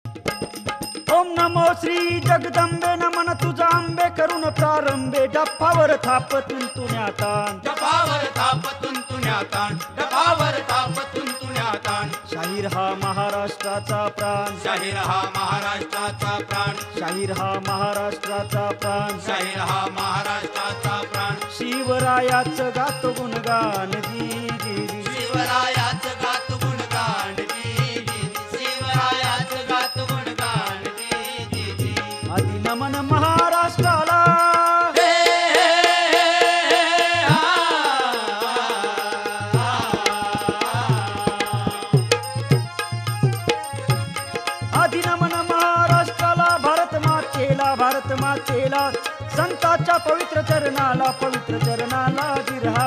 ओम नमो श्री जगदंबे नमन तुझा आंबे करून प्रारंभे डफावर थाप तुंतुण्यातान डफावर थाप तुंतुण्यातान डफावर थाप तुंतुण्यातान शाहीर हा महाराष्ट्राचा प्राण शाहीर हा महाराष्ट्राचा प्राण शाहीर हा महाराष्ट्राचा प्राण शाहीर हा महाराष्ट्राचा प्राण शिवरायाचं गात गुणगान जी जी जी. शिवरायाच गात गुणगान जी जी शिवरायाच गात गुणगान जी जी जी आदि नमन महाराष्ट्राला हे, हा, आदि नमन महाराष्ट्राला भारत मातेला संताच्या पवित्र चरणाला जिरहा